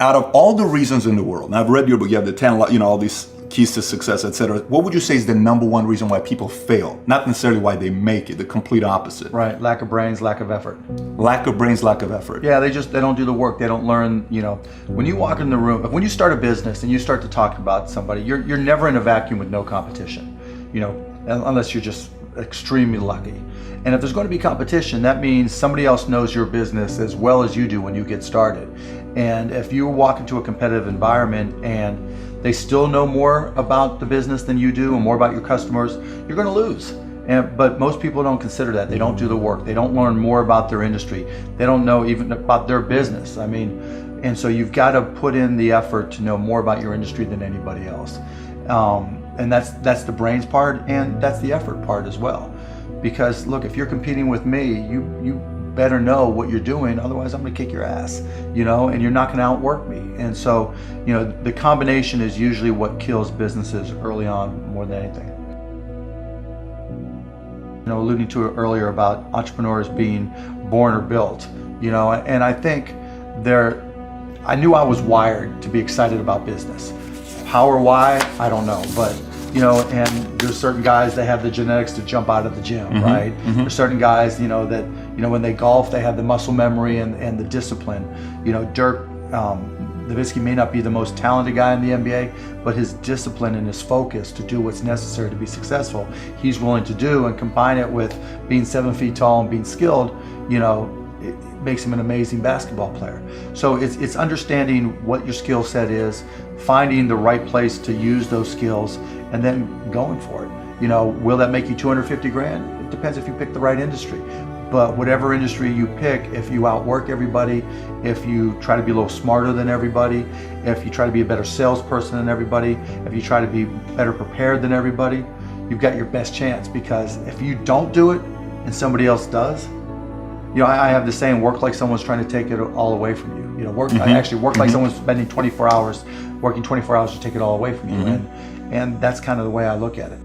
out of all the reasons in the world, and I've read your book, you have the 10, all these keys to success, etc. What would you say is the number one reason why people fail? Not necessarily why they make it, the complete opposite. Right, lack of brains, lack of effort. Lack of brains, lack of effort. Yeah, they don't do the work, they don't learn, when you walk in the room, when you start a business and you start to talk about somebody, you're never in a vacuum with no competition, unless you're just extremely lucky. And if there's going to be competition, that means somebody else knows your business as well as you do when you get started. And if you walk into a competitive environment and they still know more about the business than you do and more about your customers, you're going to lose. But most people don't consider that. They don't do the work. They don't learn more about their industry. They don't know even about their business. And so you've got to put in the effort to know more about your industry than anybody else. And that's the brains part, and that's the effort part as well. Because look, if you're competing with me, you better know what you're doing, otherwise I'm gonna kick your ass, and you're not gonna outwork me. And so, the combination is usually what kills businesses early on more than anything. Alluding to it earlier about entrepreneurs being born or built, and I think I knew I was wired to be excited about business. How or why, I don't know, but and there's certain guys that have the genetics to jump out of the gym, right? There's certain guys, that when they golf, they have the muscle memory and the discipline. Dirk Nowitzki may not be the most talented guy in the NBA, but his discipline and his focus to do what's necessary to be successful, he's willing to do, and combine it with being 7 feet tall and being skilled, it makes him an amazing basketball player. So it's understanding what your skill set is, finding the right place to use those skills, and then going for it. Will that make you 250 grand? It depends if you pick the right industry. But whatever industry you pick, if you outwork everybody, if you try to be a little smarter than everybody, if you try to be a better salesperson than everybody, if you try to be better prepared than everybody, you've got your best chance. Because if you don't do it and somebody else does, I have the saying, work like someone's trying to take it all away from you. I actually work like someone's spending 24 hours, working 24 hours to take it all away from you. And that's kind of the way I look at it.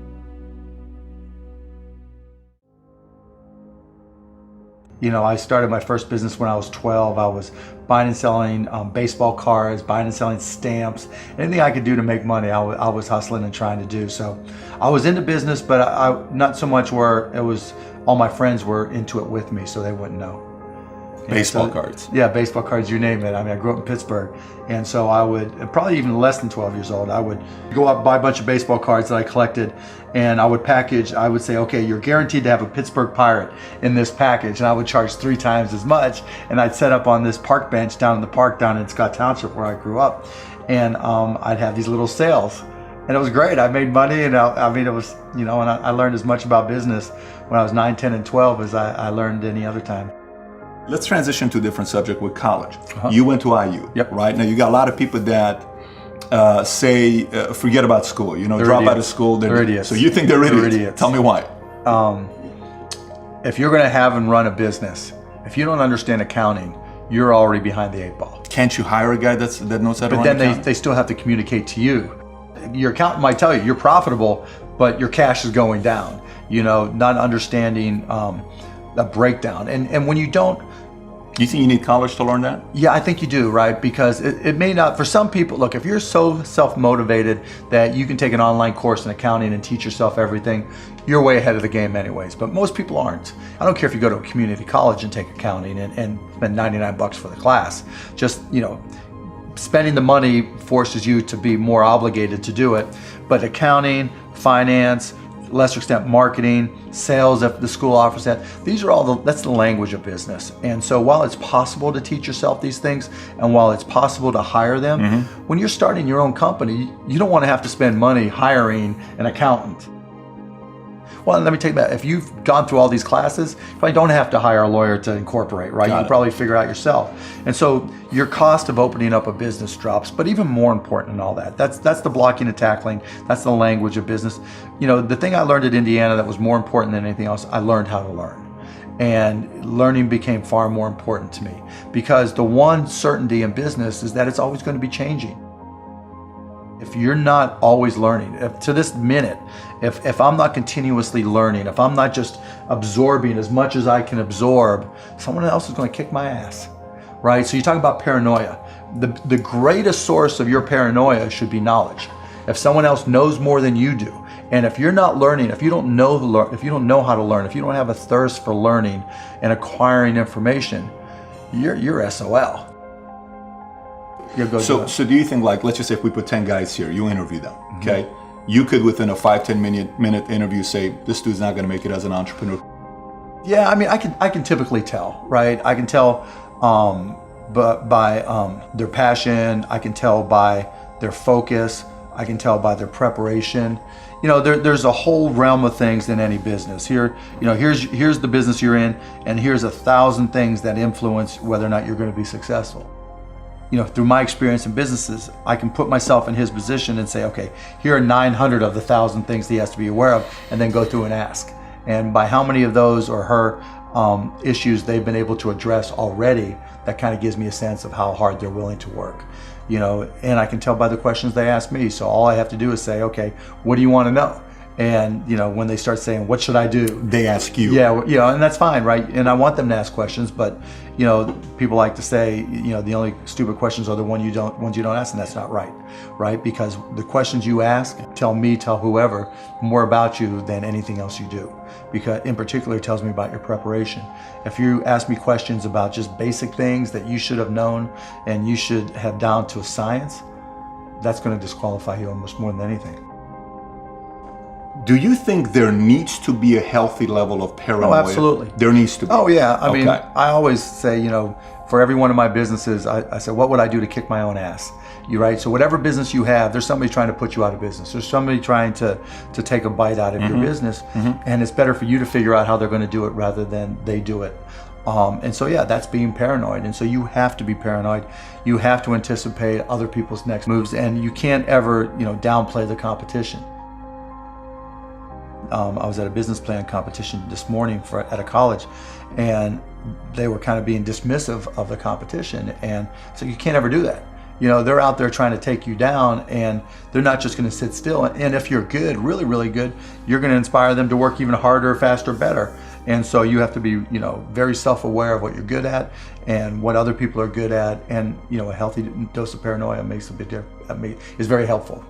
I started my first business when I was 12. I was buying and selling baseball cards, buying and selling stamps, anything I could do to make money, I was hustling and trying to do. So I was into business, but I not so much where it was all my friends were into it with me, so they wouldn't know. Baseball cards. Yeah, baseball cards, you name it. I grew up in Pittsburgh, and so I would, probably even less than 12 years old, I would go out and buy a bunch of baseball cards that I collected, and I would say, okay, you're guaranteed to have a Pittsburgh Pirate in this package, and I would charge 3 times as much, and I'd set up on this park bench down in the park down in Scott Township where I grew up, and I'd have these little sales, and it was great. I made money, and it was, and I learned as much about business when I was 9, 10, and 12 as I learned any other time. Let's transition to a different subject with college. You went to IU, right? Now you got a lot of people that say, forget about school, drop out of school. They're idiots. So you think they're idiots. Tell me why. If you're gonna have and run a business, if you don't understand accounting, you're already behind the 8 ball. Can't you hire a guy that knows how to run accounting? But then they still have to communicate to you. Your accountant might tell you you're profitable, but your cash is going down, not understanding a breakdown. And when you don't, you think you need college to learn that? Yeah, I think you do, right? Because it may not, for some people, look, if you're so self-motivated that you can take an online course in accounting and teach yourself everything, you're way ahead of the game anyways. But most people aren't. I don't care if you go to a community college and take accounting and spend 99 bucks for the class. Just, spending the money forces you to be more obligated to do it. But accounting, finance, lesser extent marketing, sales if the school offers that. These are that's the language of business. And so while it's possible to teach yourself these things, and while it's possible to hire them, when you're starting your own company, you don't want to have to spend money hiring an accountant. Well, let me take that. If you've gone through all these classes, you probably don't have to hire a lawyer to incorporate, right? You can probably figure out yourself. And so your cost of opening up a business drops, but even more important than all that, that's the blocking and tackling, that's the language of business. The thing I learned at Indiana that was more important than anything else, I learned how to learn. And learning became far more important to me, because the one certainty in business is that it's always going to be changing. If you're not always learning, to this minute, if I'm not continuously learning, if I'm not just absorbing as much as I can absorb, someone else is going to kick my ass, right? So you talk about paranoia. the greatest source of your paranoia should be knowledge. If someone else knows more than you do, and if you're not learning, if you don't know how to learn, if you don't have a thirst for learning and acquiring information, you're SOL. So do you think, like, let's just say if we put 10 guys here, you interview them, okay? You could, within a 5-10 minute interview, say, this dude's not gonna make it as an entrepreneur. Yeah, I mean, I can typically tell, right? I can tell but by their passion, I can tell by their focus, I can tell by their preparation. You know, there's a whole realm of things in any business. Here's the business you're in, and here's 1,000 things that influence whether or not you're going to be successful. You know, through my experience in businesses, I can put myself in his position and say, okay, here are 900 of the 1,000 things he has to be aware of, and then go through and ask. And by how many of those or her issues they've been able to address already, that kind of gives me a sense of how hard they're willing to work. You know, and I can tell by the questions they ask me. So all I have to do is say, okay, what do you want to know? And, you know, when they start saying, what should I do? They ask you. Yeah, you know, and that's fine, right? And I want them to ask questions, but, you know, people like to say, you know, the only stupid questions are the ones you don't ask, and that's not right, right? Because the questions you ask tell whoever more about you than anything else you do. Because in particular, it tells me about your preparation. If you ask me questions about just basic things that you should have known and you should have down to a science, that's going to disqualify you almost more than anything. Do you think there needs to be a healthy level of paranoia? Oh, absolutely. There needs to be. Oh, yeah. I mean, I always say, you know, for every one of my businesses, I say, what would I do to kick my own ass? You right? So whatever business you have, there's somebody trying to put you out of business. There's somebody trying to take a bite out of your business. And it's better for you to figure out how they're going to do it rather than they do it. And so, yeah, that's being paranoid. And so you have to be paranoid. You have to anticipate other people's next moves, and you can't ever, you know, downplay the competition. I was at a business plan competition this morning at a college, and they were kind of being dismissive of the competition. And so you can't ever do that. You know, they're out there trying to take you down, and they're not just going to sit still. And if you're good, really, really good, you're going to inspire them to work even harder, faster, better. And so you have to be, you know, very self-aware of what you're good at and what other people are good at. And, you know, a healthy dose of paranoia makes a big difference. Is very helpful.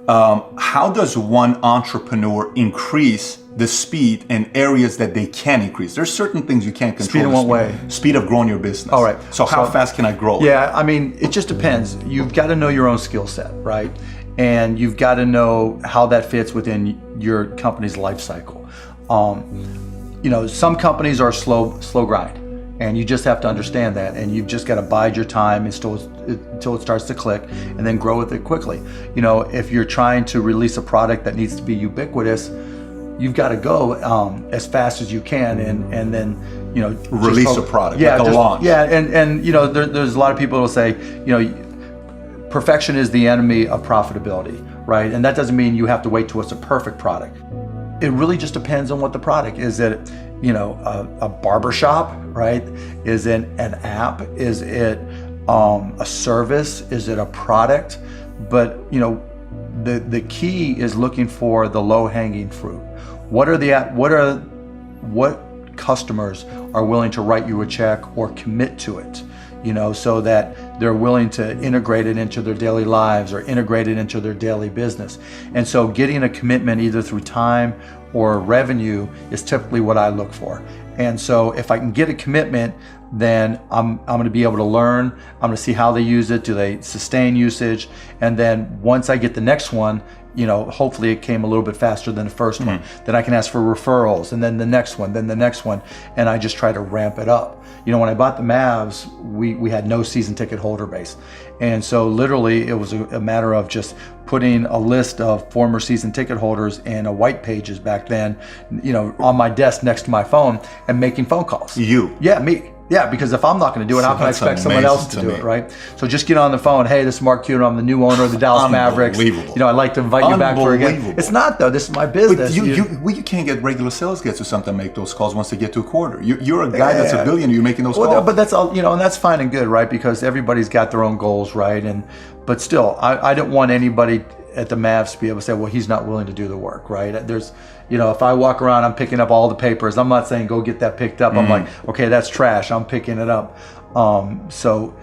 How does one entrepreneur increase the speed in areas that they can increase? There's certain things you can't control. Speed in what way? Speed of growing your business. All right. So how fast can I grow it? Yeah, I mean, it just depends. You've got to know your own skill set, right? And you've got to know how that fits within your company's life cycle. You know, some companies are slow grind. And you just have to understand that, and you've just got to bide your time until it starts to click, and then grow with it quickly. You know, if you're trying to release a product that needs to be ubiquitous, you've got to go as fast as you can, and then, you know, release a product, yeah, like a launch. Yeah, and you know, there's a lot of people who will say, you know, perfection is the enemy of profitability, right? And that doesn't mean you have to wait till it's a perfect product. It really just depends on what the product is. It, you know, a barbershop, right? Is it an app? Is it a service? Is it a product? But, you know, the key is looking for the low-hanging fruit. What customers are willing to write you a check or commit to it? You know, so that they're willing to integrate it into their daily lives or integrate it into their daily business. And so getting a commitment either through time or revenue is typically what I look for. And so if I can get a commitment, then I'm going to be able to learn. I'm going to see how they use it. Do they sustain usage? And then once I get the next one, you know, hopefully it came a little bit faster than the first one. Then I can ask for referrals, and then the next one, and I just try to ramp it up. You know, when I bought the Mavs, we had no season ticket holder base. And so literally it was a matter of just putting a list of former season ticket holders in a white pages back then, you know, on my desk next to my phone, and making phone calls. You? Yeah, me. Yeah, because if I'm not going to do it, how can I expect someone else to do it, right? So just get on the phone. Hey, this is Mark Cuban. I'm the new owner of the Dallas Mavericks. You know, I'd like to invite you back for a game. It's not, though. This is my business. But you can't get regular sales guys or something to make those calls once they get to a quarter. You're a guy that's a billionaire. You're making those calls. But that's all, you know, and that's fine and good, right? Because everybody's got their own goals, right? But still, I don't want anybody at the Mavs to be able to say, well, he's not willing to do the work, right? There's, you know, if I walk around, I'm picking up all the papers. I'm not saying go get that picked up. I'm like, okay, that's trash. I'm picking it up. So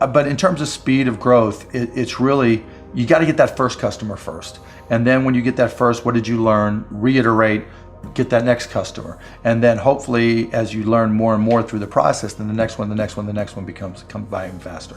But in terms of speed of growth, it's really, you got to get that first customer first. And then when you get that first, what did you learn? Reiterate, get that next customer. And then hopefully as you learn more and more through the process, then the next one becomes by even faster.